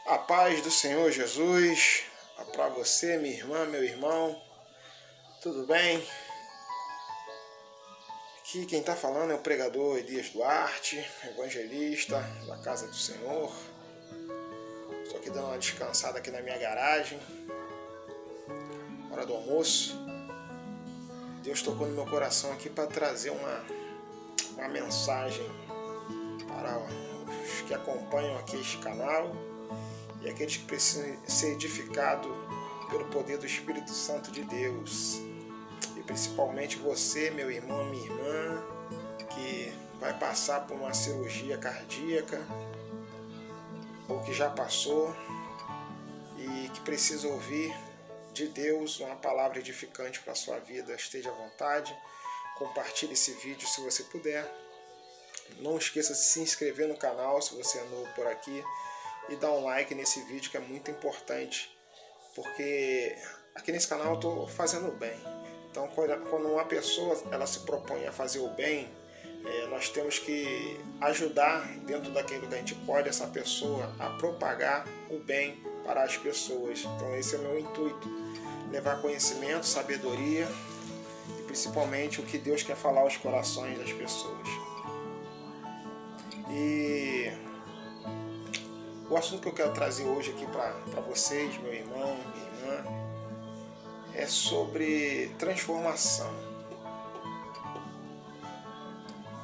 A paz do Senhor Jesus, para você, minha irmã, meu irmão, tudo bem? Aqui quem está falando é o pregador Elias Duarte, evangelista da Casa do Senhor. Estou aqui dando uma descansada aqui na minha garagem, hora do almoço. Deus tocou no meu coração aqui para trazer uma mensagem para os que acompanham aqui este canal e aqueles que precisam ser edificados pelo poder do Espírito Santo de Deus. E principalmente você, meu irmão, minha irmã, que vai passar por uma cirurgia cardíaca ou que já passou e que precisa ouvir de Deus uma palavra edificante para a sua vida. Esteja à vontade, compartilhe esse vídeo se você puder. Não esqueça de se inscrever no canal se você é novo por aqui e dar um like nesse vídeo, que é muito importante, porque aqui nesse canal eu estou fazendo o bem. Então, quando uma pessoa ela se propõe a fazer o bem, nós temos que ajudar, dentro daquilo que a gente pode, essa pessoa a propagar o bem para as pessoas. Então esse é o meu intuito, levar conhecimento, sabedoria e principalmente o que Deus quer falar aos corações das pessoas. E o assunto que eu quero trazer hoje aqui para vocês, meu irmão, minha irmã, é sobre transformação.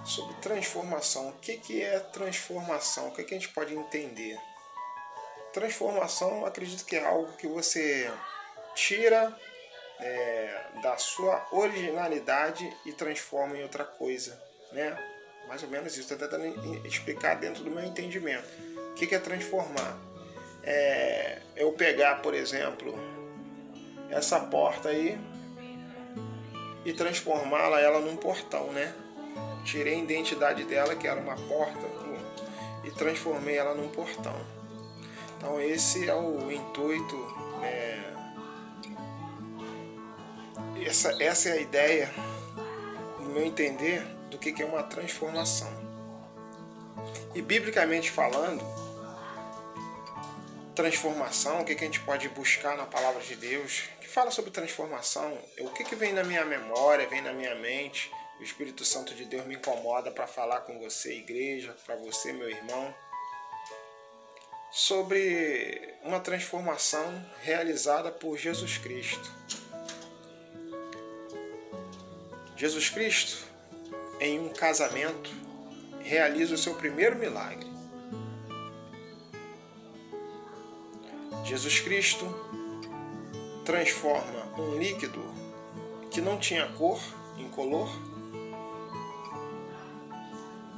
Sobre transformação. O que é transformação? O que a gente pode entender? Transformação, eu acredito que é algo que você tira da sua originalidade e transforma em outra coisa, né? Mais ou menos isso. Estou tentando explicar dentro do meu entendimento. O que é transformar? Eu pegar, por exemplo, essa porta aí e transformá-la num portão, né? Tirei a identidade dela, que era uma porta, e transformei ela num portão. Então esse é o intuito, essa é a ideia, no meu entender, do que é uma transformação. E biblicamente falando, transformação, o que a gente pode buscar na palavra de Deus, que fala sobre transformação, o que vem na minha memória, vem na minha mente. O Espírito Santo de Deus me incomoda para falar com você, igreja, para você, meu irmão, sobre uma transformação realizada por Jesus Cristo. Jesus Cristo, em um casamento, realiza o seu primeiro milagre. Jesus Cristo transforma um líquido que não tinha cor, incolor,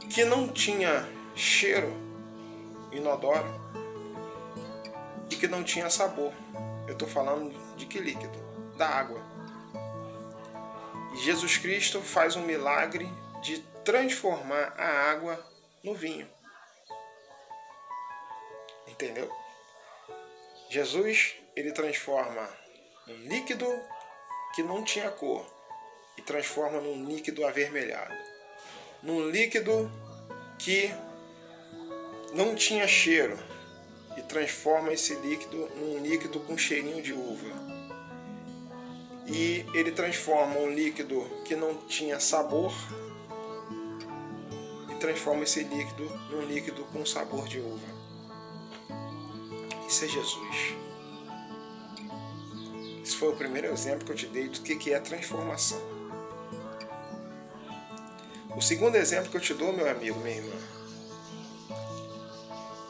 que não tinha cheiro, inodoro, e que não tinha sabor. Eu estou falando de que líquido? Da água. E Jesus Cristo faz um milagre de transformar a água no vinho. Entendeu? Jesus, ele transforma um líquido que não tinha cor e transforma num líquido avermelhado. Num líquido que não tinha cheiro e transforma esse líquido num líquido com cheirinho de uva. E ele transforma um líquido que não tinha sabor e transforma esse líquido num líquido com sabor de uva. Isso é Jesus. Esse foi o primeiro exemplo que eu te dei do que é transformação. O segundo exemplo que eu te dou, meu amigo, minha irmã,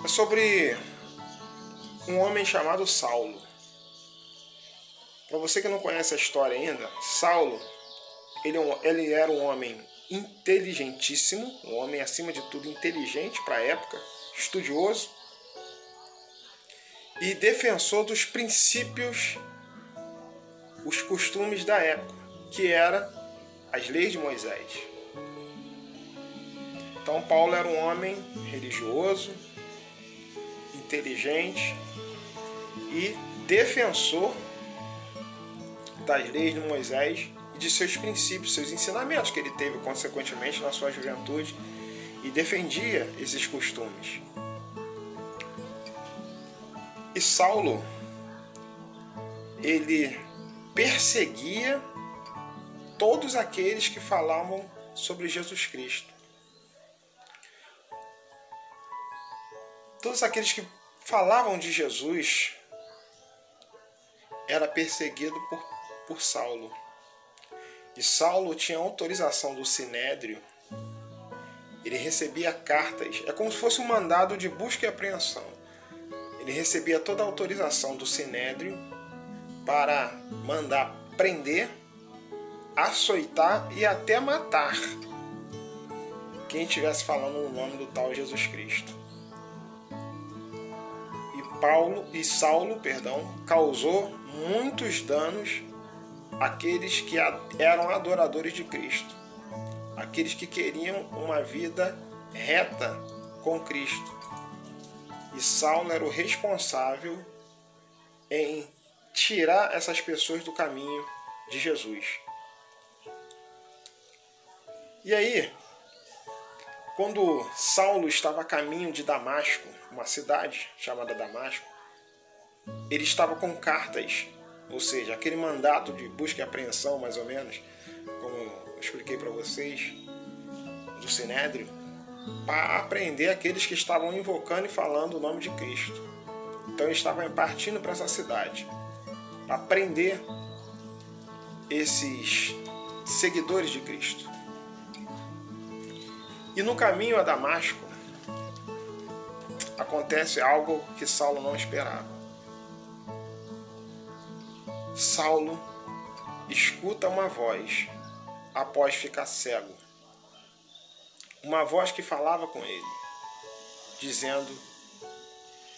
é sobre um homem chamado Saulo. Para você que não conhece a história ainda, Saulo, ele era um homem inteligentíssimo, um homem acima de tudo inteligente para a época, estudioso e defensor dos princípios, os costumes da época, que eram as leis de Moisés. Então Paulo era um homem religioso, inteligente e defensor das leis de Moisés e de seus princípios, seus ensinamentos que ele teve consequentemente na sua juventude, e defendia esses costumes. Saulo, ele perseguia todos aqueles que falavam sobre Jesus Cristo. Todos aqueles que falavam de Jesus era perseguido por Saulo. E Saulo tinha autorização do Sinédrio. Ele recebia cartas, é como se fosse um mandado de busca e apreensão. Ele recebia toda a autorização do Sinédrio para mandar prender, açoitar e até matar quem estivesse falando o nome do tal Jesus Cristo. Saulo causou muitos danos àqueles que eram adoradores de Cristo, aqueles que queriam uma vida reta com Cristo. E Saulo era o responsável em tirar essas pessoas do caminho de Jesus. E aí, quando Saulo estava a caminho de Damasco, uma cidade chamada Damasco, ele estava com cartas, ou seja, aquele mandato de busca e apreensão, mais ou menos, como eu expliquei para vocês, do Sinédrio, para apreender aqueles que estavam invocando e falando o nome de Cristo. Então ele estava partindo para essa cidade, para prender esses seguidores de Cristo. E no caminho a Damasco, acontece algo que Saulo não esperava. Saulo escuta uma voz após ficar cego. Uma voz que falava com ele, dizendo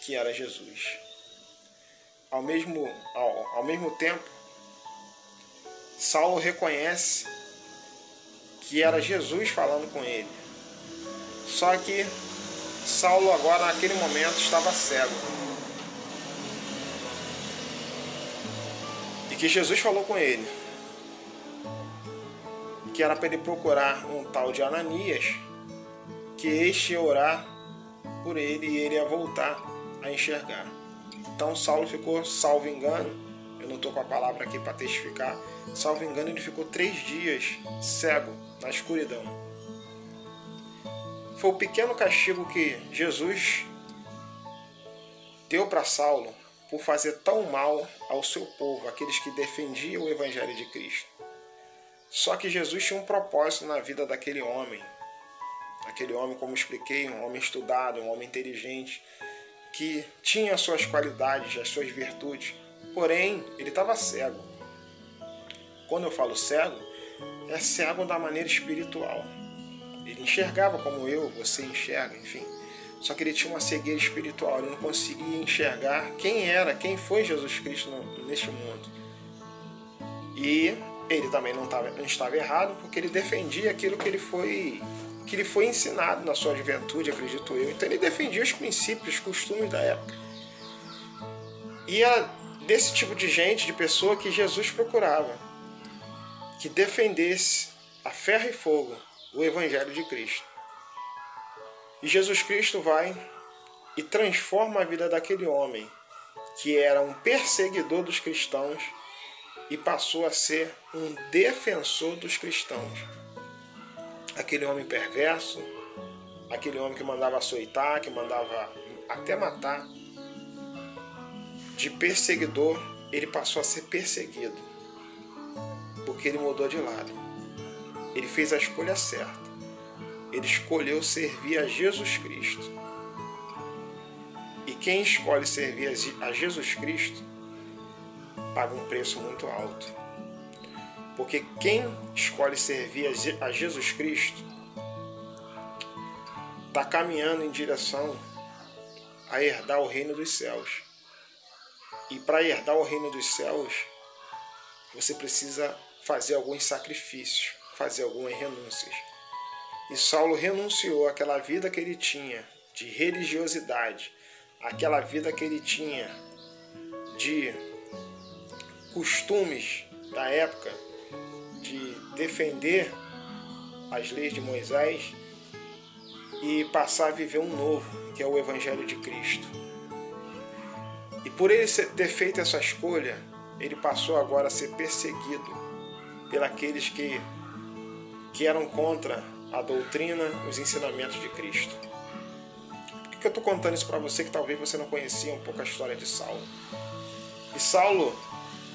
que era Jesus. Ao mesmo tempo, Saulo reconhece que era Jesus falando com ele. Só que Saulo agora, naquele momento, estava cego. E que Jesus falou com ele que era para ele procurar um tal de Ananias, que este ia orar por ele e ele ia voltar a enxergar. Então Saulo ficou, salvo engano, eu não estou com a palavra aqui para testificar, salvo engano, ele ficou 3 dias cego, na escuridão. Foi o pequeno castigo que Jesus deu para Saulo por fazer tão mal ao seu povo, aqueles que defendiam o Evangelho de Cristo. Só que Jesus tinha um propósito na vida daquele homem. Aquele homem, como expliquei, um homem estudado, um homem inteligente, que tinha as suas qualidades, as suas virtudes, porém, ele estava cego. Quando eu falo cego, é cego da maneira espiritual. Ele enxergava como eu, você enxerga, enfim. Só que ele tinha uma cegueira espiritual, ele não conseguia enxergar quem foi Jesus Cristo neste mundo. E ele também não estava errado, porque ele defendia aquilo que ele foi ensinado na sua juventude, acredito eu. Então ele defendia os princípios, os costumes da época. E é desse tipo de gente, de pessoa que Jesus procurava, que defendesse a ferro e fogo o Evangelho de Cristo. E Jesus Cristo vai e transforma a vida daquele homem, que era um perseguidor dos cristãos, e passou a ser um defensor dos cristãos. Aquele homem perverso, aquele homem que mandava açoitar, que mandava até matar, de perseguidor, ele passou a ser perseguido, porque ele mudou de lado. Ele fez a escolha certa. Ele escolheu servir a Jesus Cristo. E quem escolhe servir a Jesus Cristo paga um preço muito alto. Porque quem escolhe servir a Jesus Cristo está caminhando em direção a herdar o reino dos céus. E para herdar o reino dos céus, você precisa fazer alguns sacrifícios, fazer algumas renúncias. E Saulo renunciou àquela vida que ele tinha de religiosidade, àquela vida que ele tinha de costumes da época, de defender as leis de Moisés e passar a viver um novo, que é o Evangelho de Cristo. E por ele ter feito essa escolha, ele passou agora a ser perseguido pelos que eram contra a doutrina, os ensinamentos de Cristo. Por que eu estou contando isso para você, que talvez você não conhecia um pouco a história de Saulo? E Saulo,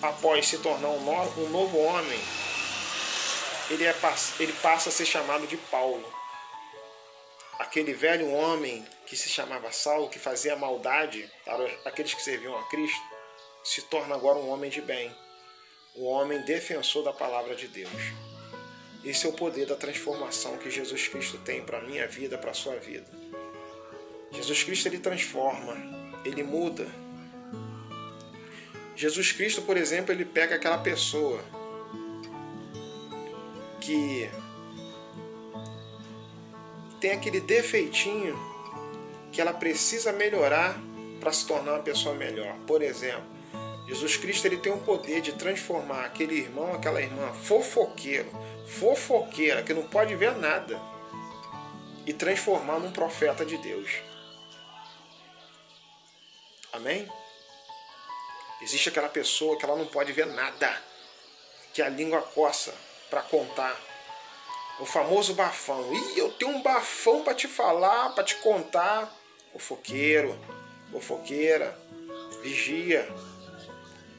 após se tornar um novo homem, ele passa a ser chamado de Paulo. Aquele velho homem que se chamava Saulo, que fazia maldade para aqueles que serviam a Cristo, se torna agora um homem de bem, um homem defensor da palavra de Deus. Esse é o poder da transformação que Jesus Cristo tem para a minha vida, para a sua vida. Jesus Cristo, ele transforma, ele muda. Jesus Cristo, por exemplo, ele pega aquela pessoa que tem aquele defeitinho que ela precisa melhorar para se tornar uma pessoa melhor. Por exemplo, Jesus Cristo, ele tem o poder de transformar aquele irmão, aquela irmã fofoqueira, que não pode ver nada, e transformar num profeta de Deus. Amém? Existe aquela pessoa que ela não pode ver nada, que a língua coça para contar. O famoso bafão. Ih, eu tenho um bafão para te falar, para te contar. Fofoqueiro, fofoqueira, vigia.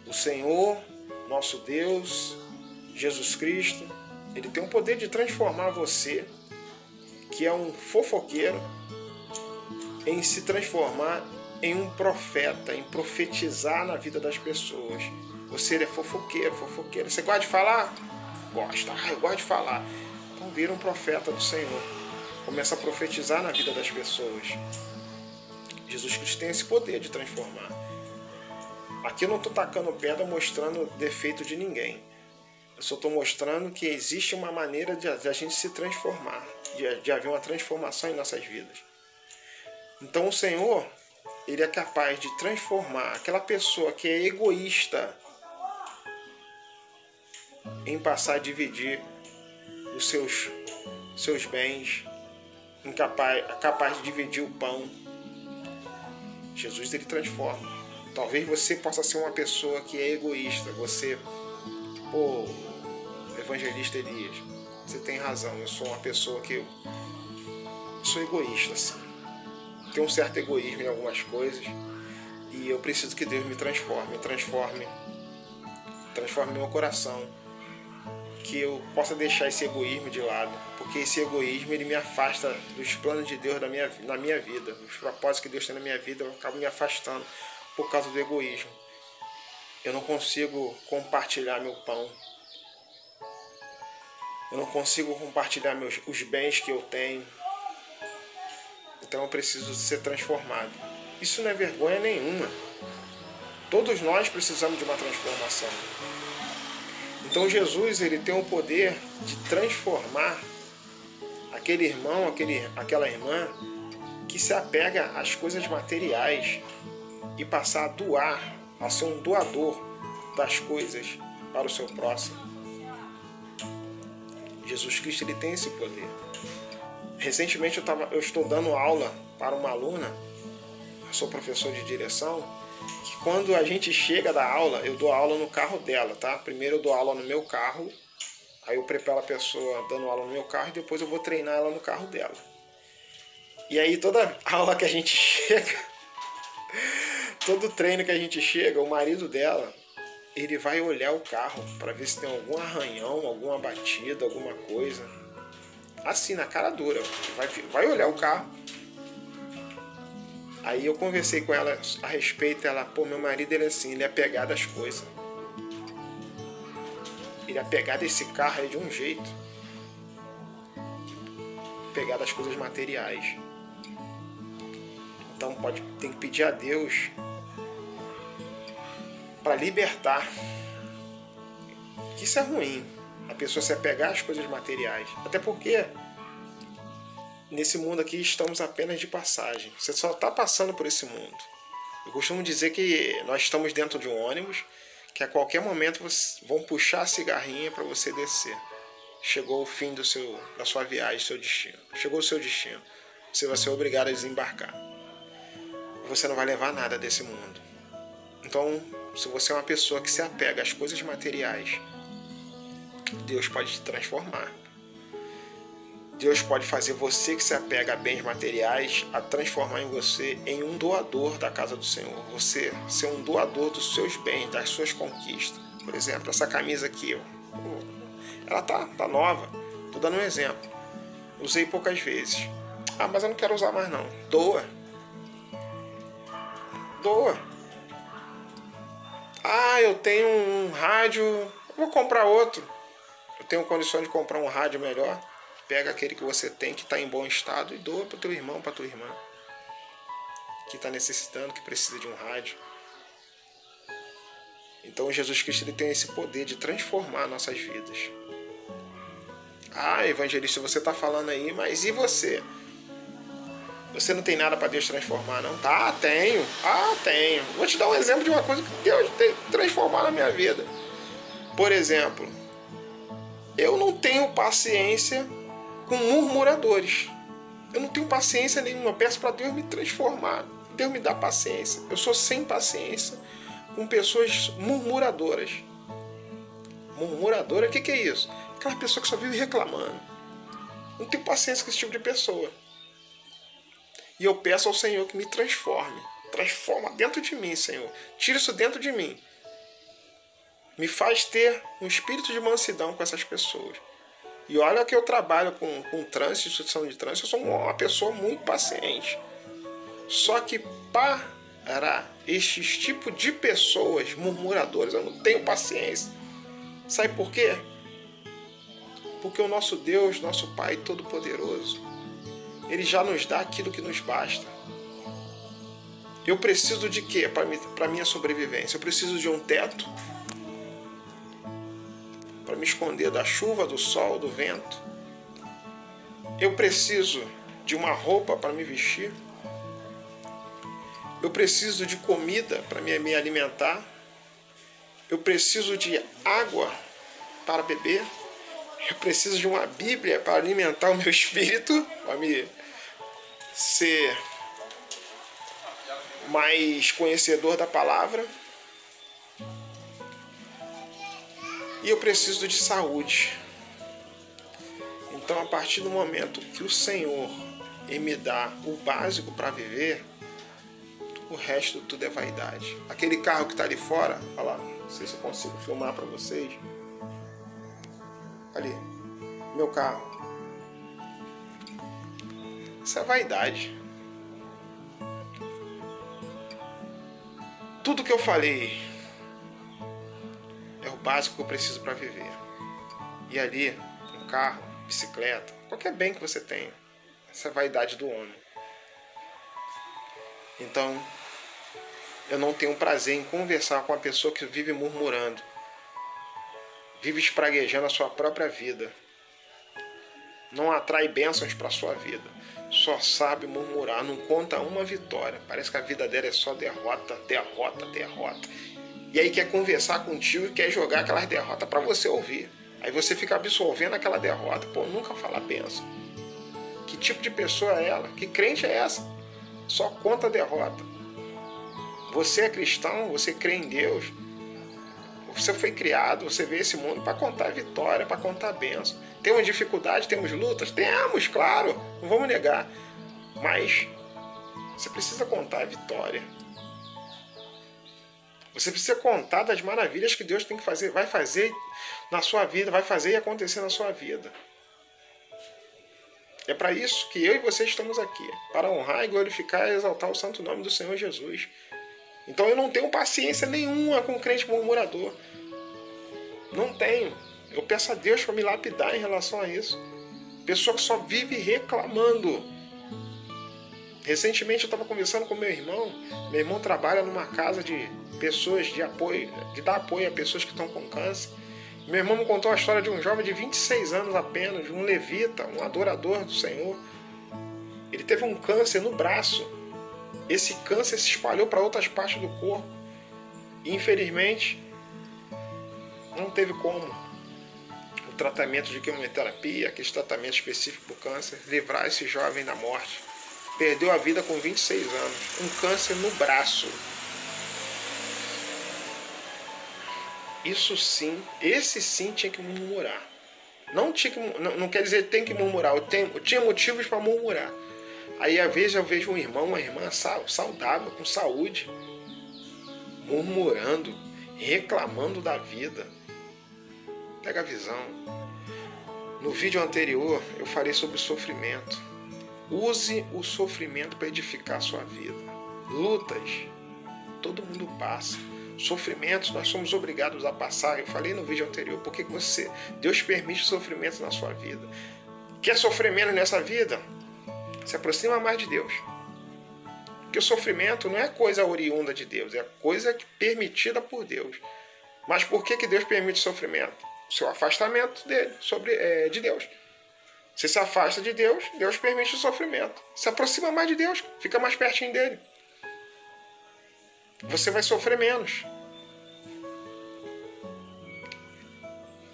O Senhor, nosso Deus, Jesus Cristo, ele tem o poder de transformar você, que é um fofoqueiro, em se transformar em um profeta, em profetizar na vida das pessoas. Você é fofoqueiro, fofoqueira. Você gosta de falar? Gosta. Eu gosto de falar. Então vira um profeta do Senhor. Começa a profetizar na vida das pessoas. Jesus Cristo tem esse poder de transformar. Aqui eu não estou tacando pedra mostrando defeito de ninguém. Eu só estou mostrando que existe uma maneira de a gente se transformar, de haver uma transformação em nossas vidas. Então o Senhor, ele é capaz de transformar aquela pessoa que é egoísta em passar a dividir os seus bens, capaz de dividir o pão. Jesus, ele transforma. Talvez você possa ser uma pessoa que é egoísta. Você, evangelista Elias, você tem razão. Eu sou uma pessoa que eu sou egoísta, assim. Tenho um certo egoísmo em algumas coisas e eu preciso que Deus me transforme meu coração, que eu possa deixar esse egoísmo de lado, porque esse egoísmo, ele me afasta dos planos de Deus na minha vida, os propósitos que Deus tem na minha vida, eu acabo me afastando por causa do egoísmo. Eu não consigo compartilhar meu pão, eu não consigo compartilhar os bens que eu tenho. Então eu preciso ser transformado. Isso não é vergonha nenhuma. Todos nós precisamos de uma transformação. Então Jesus, ele tem o poder de transformar aquele irmão, aquela irmã que se apega às coisas materiais e passar a doar, a ser um doador das coisas para o seu próximo. Jesus Cristo, ele tem esse poder. Recentemente eu estou dando aula para uma aluna, eu sou professor de direção, que quando a gente chega da aula, eu dou aula no carro dela, tá? Primeiro eu dou aula no meu carro, aí eu preparo a pessoa dando aula no meu carro e depois eu vou treinar ela no carro dela. E aí toda aula que a gente chega, todo treino que a gente chega, o marido dela, ele vai olhar o carro para ver se tem algum arranhão, alguma batida, alguma coisa. Assim, na cara dura, vai olhar o carro. Aí eu conversei com ela a respeito, ela, meu marido, ele é assim, ele é apegado às coisas. Ele é apegado a esse carro aí de um jeito. Apegado às coisas materiais. Então tem que pedir a Deus para libertar. Que isso é ruim. A pessoa se apegar às coisas materiais. Até porque nesse mundo aqui estamos apenas de passagem. Você só está passando por esse mundo. Eu costumo dizer que nós estamos dentro de um ônibus, que a qualquer momento vão puxar a cigarrinha para você descer. Chegou o fim da sua viagem, seu destino. Chegou o seu destino. Você vai ser obrigado a desembarcar. Você não vai levar nada desse mundo. Então, se você é uma pessoa que se apega às coisas materiais, Deus pode te transformar. Deus pode fazer você que se apega a bens materiais a transformar em você em um doador da casa do Senhor. Você ser um doador dos seus bens, das suas conquistas. Por exemplo, essa camisa aqui, ela tá nova. Tô dando um exemplo. Usei poucas vezes. Ah, mas eu não quero usar mais não. Doa. Doa. Ah, eu tenho um rádio, eu vou comprar outro. Eu tenho condição de comprar um rádio melhor. Pega aquele que você tem, que está em bom estado, e doa para o teu irmão, para a tua irmã, que está necessitando, que precisa de um rádio. Então Jesus Cristo, ele tem esse poder de transformar nossas vidas. Ah, evangelista, você está falando aí, mas e você? Você não tem nada para Deus transformar, não? Tá, tenho. Ah, tenho. Vou te dar um exemplo de uma coisa que Deus tem que transformar na minha vida. Por exemplo, eu não tenho paciência com murmuradores. Eu não tenho paciência nenhuma. Eu peço para Deus me transformar. Deus me dá paciência. Eu sou sem paciência com pessoas murmuradoras. Murmuradora, o que é isso? Aquela pessoa que só vive reclamando. Não tenho paciência com esse tipo de pessoa. E eu peço ao Senhor que me transforme. Transforma dentro de mim, Senhor. Tira isso dentro de mim. Me faz ter um espírito de mansidão com essas pessoas. E olha que eu trabalho com trânsito, instituição de trânsito, eu sou uma pessoa muito paciente. Só que para estes tipos de pessoas murmuradoras, eu não tenho paciência. Sabe por quê? Porque o nosso Deus, nosso Pai Todo-Poderoso, Ele já nos dá aquilo que nos basta. Eu preciso de quê para minha sobrevivência? Eu preciso de um teto para me esconder da chuva, do sol, do vento. Eu preciso de uma roupa para me vestir. Eu preciso de comida para me alimentar. Eu preciso de água para beber. Eu preciso de uma Bíblia para alimentar o meu espírito, para me ser mais conhecedor da palavra. E eu preciso de saúde. Então, a partir do momento que o Senhor me dá o básico para viver, o resto tudo é vaidade. Aquele carro que está ali fora, olha lá, não sei se eu consigo filmar para vocês. Ali, meu carro. Isso é vaidade. Tudo que eu falei é o básico que eu preciso para viver. E ali, um carro, bicicleta, qualquer bem que você tenha, essa é a vaidade do homem. Então, eu não tenho prazer em conversar com uma pessoa que vive murmurando, vive espraguejando a sua própria vida, não atrai bênçãos para a sua vida, só sabe murmurar, não conta uma vitória, parece que a vida dela é só derrota, derrota, derrota. E aí quer conversar contigo e quer jogar aquelas derrotas para você ouvir. Aí você fica absorvendo aquela derrota, pô, nunca fala bênção. Que tipo de pessoa é ela? Que crente é essa? Só conta derrota. Você é cristão, você crê em Deus, você foi criado, você vê esse mundo para contar vitória, para contar bênção. Temos dificuldade, temos lutas? Temos, claro, não vamos negar. Mas você precisa contar a vitória. Você precisa contar das maravilhas que Deus tem que fazer, vai fazer na sua vida, vai fazer e acontecer na sua vida. É para isso que eu e você estamos aqui, para honrar e glorificar e exaltar o santo nome do Senhor Jesus. Então eu não tenho paciência nenhuma com crente murmurador. Não tenho. Eu peço a Deus para me lapidar em relação a isso. Pessoa que só vive reclamando. Recentemente eu estava conversando com meu irmão. Meu irmão trabalha numa casa de pessoas de apoio, de dar apoio a pessoas que estão com câncer. Meu irmão me contou a história de um jovem de 26 anos apenas, de um levita, um adorador do Senhor. Ele teve um câncer no braço. Esse câncer se espalhou para outras partes do corpo. E, infelizmente, não teve como o tratamento de quimioterapia, aquele tratamento específico para o câncer, livrar esse jovem da morte. Perdeu a vida com 26 anos. Um câncer no braço. Isso sim, esse sim tinha que murmurar. Não, não quer dizer tem que murmurar, eu tinha motivos para murmurar. Aí às vezes eu vejo um irmão, uma irmã saudável, com saúde, murmurando, reclamando da vida. Pega a visão. No vídeo anterior eu falei sobre o sofrimento. Use o sofrimento para edificar a sua vida. Lutas, todo mundo passa. Sofrimentos nós somos obrigados a passar. Eu falei no vídeo anterior, porque Deus permite sofrimentos na sua vida. Quer sofrer menos nessa vida? Se aproxima mais de Deus. Porque o sofrimento não é coisa oriunda de Deus, é coisa permitida por Deus. Mas por que Deus permite sofrimento? O seu afastamento de Deus. Você se afasta de Deus, Deus permite o sofrimento. Se aproxima mais de Deus, fica mais pertinho dele. Você vai sofrer menos.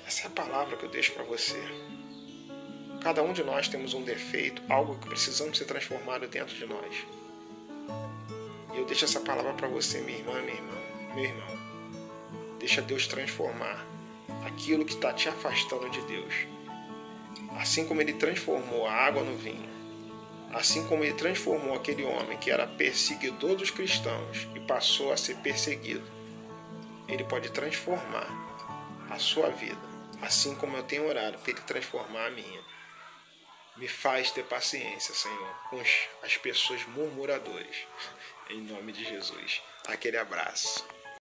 Essa é a palavra que eu deixo para você. Cada um de nós temos um defeito, algo que precisamos ser transformado dentro de nós. E eu deixo essa palavra para você, minha irmã, meu irmão. Deixa Deus transformar aquilo que está te afastando de Deus. Assim como Ele transformou a água no vinho, assim como Ele transformou aquele homem que era perseguidor dos cristãos e passou a ser perseguido, Ele pode transformar a sua vida, assim como eu tenho orado para Ele transformar a minha. Me faz ter paciência, Senhor, com as pessoas murmuradoras. Em nome de Jesus. Aquele abraço.